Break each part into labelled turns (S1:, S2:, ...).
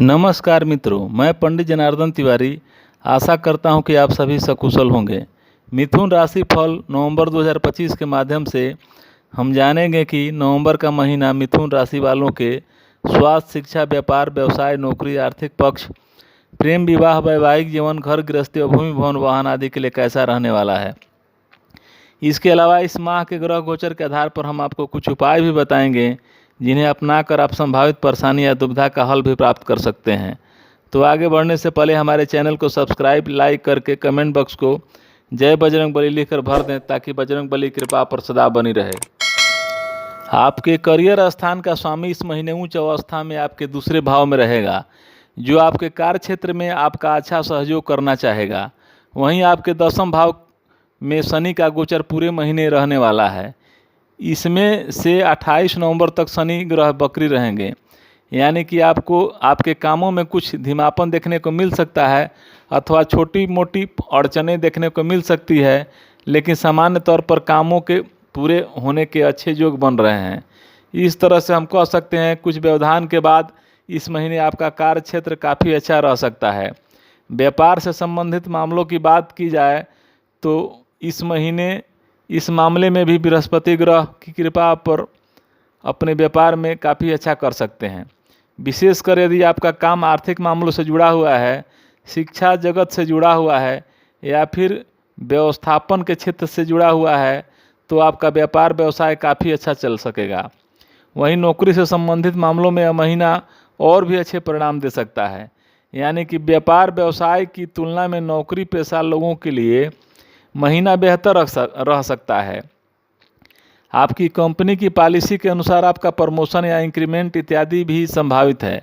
S1: नमस्कार मित्रों, मैं पंडित जनार्दन तिवारी आशा करता हूं कि आप सभी सकुशल होंगे। मिथुन राशि फल नवंबर 2025 के माध्यम से हम जानेंगे कि नवंबर का महीना मिथुन राशि वालों के स्वास्थ्य, शिक्षा, व्यापार, व्यवसाय, नौकरी, आर्थिक पक्ष, प्रेम, विवाह, वैवाहिक जीवन, घर गृहस्थी और भूमि भवन वाहन आदि के लिए कैसा रहने वाला है। इसके अलावा इस माह के ग्रह गोचर के आधार पर हम आपको कुछ उपाय भी बताएंगे जिन्हें अपनाकर आप संभावित परेशानी या दुविधा का हल भी प्राप्त कर सकते हैं। तो आगे बढ़ने से पहले हमारे चैनल को सब्सक्राइब, लाइक करके कमेंट बॉक्स को जय बजरंग बली लिखकर भर दें ताकि बजरंग बली कृपा पर सदा बनी रहे। आपके करियर स्थान का स्वामी इस महीने उच्च अवस्था में आपके दूसरे भाव में रहेगा, जो आपके कार्य क्षेत्र में आपका अच्छा सहयोग करना चाहेगा। वहीं आपके दसम भाव में शनि का गोचर पूरे महीने रहने वाला है। इसमें से 28 नवंबर तक शनि ग्रह बकरी रहेंगे, यानी कि आपको आपके कामों में कुछ धीमापन देखने को मिल सकता है अथवा छोटी मोटी अड़चनें देखने को मिल सकती है, लेकिन सामान्य तौर पर कामों के पूरे होने के अच्छे योग बन रहे हैं। इस तरह से हम कह सकते हैं कुछ व्यवधान के बाद इस महीने आपका कार्य क्षेत्र काफ़ी अच्छा रह सकता है। व्यापार से संबंधित मामलों की बात की जाए तो इस महीने इस मामले में भी बृहस्पति ग्रह की कृपा पर अपने व्यापार में काफ़ी अच्छा कर सकते हैं। विशेषकर यदि आपका काम आर्थिक मामलों से जुड़ा हुआ है, शिक्षा जगत से जुड़ा हुआ है या फिर व्यवस्थापन के क्षेत्र से जुड़ा हुआ है तो आपका व्यापार व्यवसाय काफ़ी अच्छा चल सकेगा। वहीं नौकरी से संबंधित मामलों में यह महीना और भी अच्छे परिणाम दे सकता है, यानी कि व्यापार व्यवसाय की तुलना में नौकरी पेशा लोगों के लिए महीना बेहतर रह सकता है। आपकी कंपनी की पॉलिसी के अनुसार आपका प्रमोशन या इंक्रीमेंट इत्यादि भी संभावित है।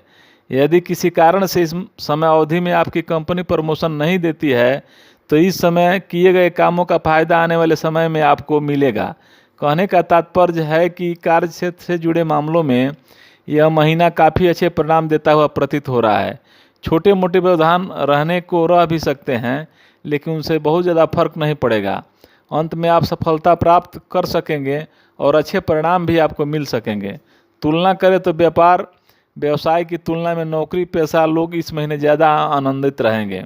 S1: यदि किसी कारण से इस समय अवधि में आपकी कंपनी प्रमोशन नहीं देती है तो इस समय किए गए कामों का फायदा आने वाले समय में आपको मिलेगा। कहने का तात्पर्य है कि कार्य क्षेत्र से जुड़े मामलों में यह महीना काफ़ी अच्छे परिणाम देता हुआ प्रतीत हो रहा है। छोटे मोटे व्यवधान रहने को रह भी सकते हैं, लेकिन उनसे बहुत ज़्यादा फर्क नहीं पड़ेगा। अंत में आप सफलता प्राप्त कर सकेंगे और अच्छे परिणाम भी आपको मिल सकेंगे। तुलना करें तो व्यापार व्यवसाय की तुलना में नौकरी पेशा लोग इस महीने ज़्यादा आनंदित रहेंगे।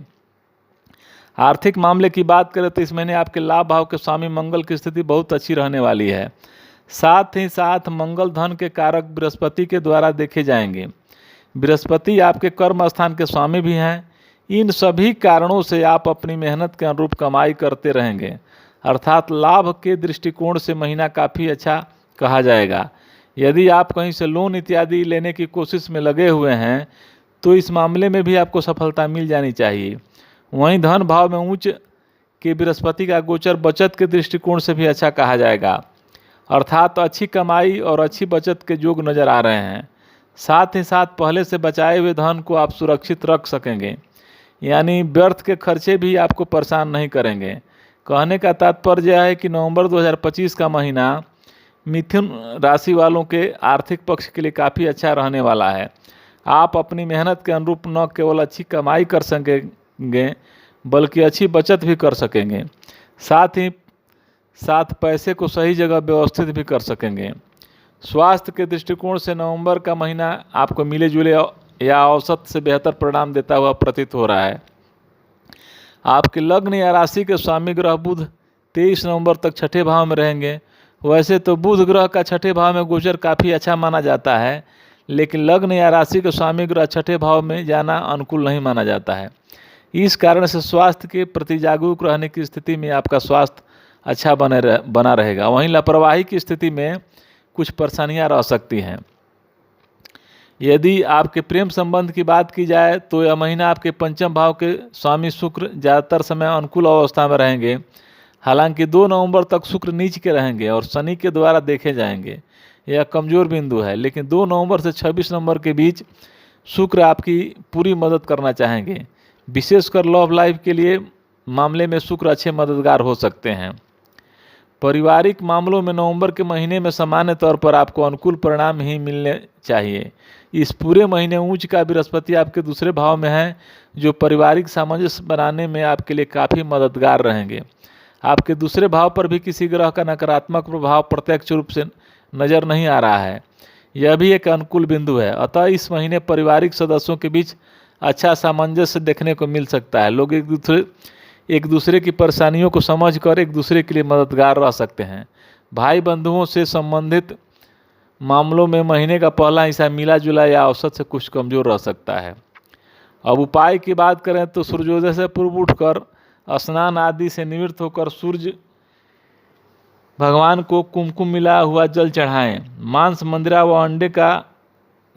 S1: आर्थिक मामले की बात करें तो इस महीने आपके लाभ भाव के स्वामी मंगल की स्थिति बहुत अच्छी रहने वाली है। साथ ही साथ मंगल धन के कारक बृहस्पति के द्वारा देखे जाएंगे। बृहस्पति आपके कर्म स्थान के स्वामी भी हैं। इन सभी कारणों से आप अपनी मेहनत के अनुरूप कमाई करते रहेंगे, अर्थात लाभ के दृष्टिकोण से महीना काफ़ी अच्छा कहा जाएगा। यदि आप कहीं से लोन इत्यादि लेने की कोशिश में लगे हुए हैं तो इस मामले में भी आपको सफलता मिल जानी चाहिए। वहीं धन भाव में उच्च के बृहस्पति का गोचर बचत के दृष्टिकोण से भी अच्छा कहा जाएगा, अर्थात अच्छी कमाई और अच्छी बचत के योग नज़र आ रहे हैं। साथ ही साथ पहले से बचाए हुए धन को आप सुरक्षित रख सकेंगे, यानी व्यर्थ के खर्चे भी आपको परेशान नहीं करेंगे। कहने का तात्पर्य है कि नवंबर 2025 का महीना मिथुन राशि वालों के आर्थिक पक्ष के लिए काफ़ी अच्छा रहने वाला है। आप अपनी मेहनत के अनुरूप न केवल अच्छी कमाई कर सकेंगे बल्कि अच्छी बचत भी कर सकेंगे, साथ ही साथ पैसे को सही जगह व्यवस्थित भी कर सकेंगे। स्वास्थ्य के दृष्टिकोण से नवंबर का महीना आपको मिले जुले या औसत से बेहतर परिणाम देता हुआ प्रतीत हो रहा है। आपके लग्न या राशि के स्वामी ग्रह बुध 23 नवंबर तक छठे भाव में रहेंगे। वैसे तो बुध ग्रह का छठे भाव में गोचर काफ़ी अच्छा माना जाता है, लेकिन लग्न या राशि के स्वामी ग्रह छठे भाव में जाना अनुकूल नहीं माना जाता है। इस कारण से स्वास्थ्य के प्रति जागरूक रहने की स्थिति में आपका स्वास्थ्य अच्छा बना रहेगा। वहीं लापरवाही की स्थिति में कुछ परेशानियां रह सकती हैं। यदि आपके प्रेम संबंध की बात की जाए तो यह महीना आपके पंचम भाव के स्वामी शुक्र ज़्यादातर समय अनुकूल अवस्था में रहेंगे। हालांकि 2 नवंबर तक शुक्र नीच के रहेंगे और शनि के द्वारा देखे जाएंगे। यह कमज़ोर बिंदु है, लेकिन 2 नवंबर से 26 नवंबर के बीच शुक्र आपकी पूरी मदद करना चाहेंगे। विशेषकर लव लाइफ के लिए मामले में शुक्र अच्छे मददगार हो सकते हैं। पारिवारिक मामलों में नवंबर के महीने में सामान्य तौर पर आपको अनुकूल परिणाम ही मिलने चाहिए। इस पूरे महीने उच्च का बृहस्पति आपके दूसरे भाव में है, जो पारिवारिक सामंजस्य बनाने में आपके लिए काफ़ी मददगार रहेंगे। आपके दूसरे भाव पर भी किसी ग्रह का नकारात्मक प्रभाव प्रत्यक्ष रूप से नज़र नहीं आ रहा है। यह भी एक अनुकूल बिंदु है। अतः इस महीने पारिवारिक सदस्यों के बीच अच्छा सामंजस्य देखने को मिल सकता है। लोग एक दूसरे की परेशानियों को समझकर एक दूसरे के लिए मददगार रह सकते हैं। भाई बंधुओं से संबंधित मामलों में महीने का पहला हिस्सा मिला जुला या औसत से कुछ कमज़ोर रह सकता है। अब उपाय की बात करें तो सूर्योदय से पूर्व उठकर स्नान आदि से निवृत्त होकर सूर्य भगवान को कुमकुम मिला हुआ जल चढ़ाएं। मांस, मंदिरा व अंडे का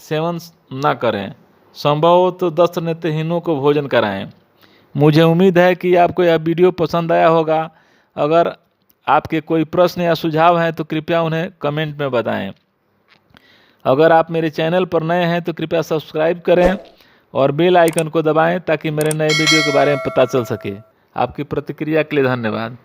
S1: सेवन न करें। संभव हो तो 10 नेत्रहीनों को भोजन कराएं। मुझे उम्मीद है कि आपको यह वीडियो पसंद आया होगा। अगर आपके कोई प्रश्न या सुझाव हैं तो कृपया उन्हें कमेंट में बताएं। अगर आप मेरे चैनल पर नए हैं तो कृपया सब्सक्राइब करें और बेल आइकन को दबाएं ताकि मेरे नए वीडियो के बारे में पता चल सके। आपकी प्रतिक्रिया के लिए धन्यवाद।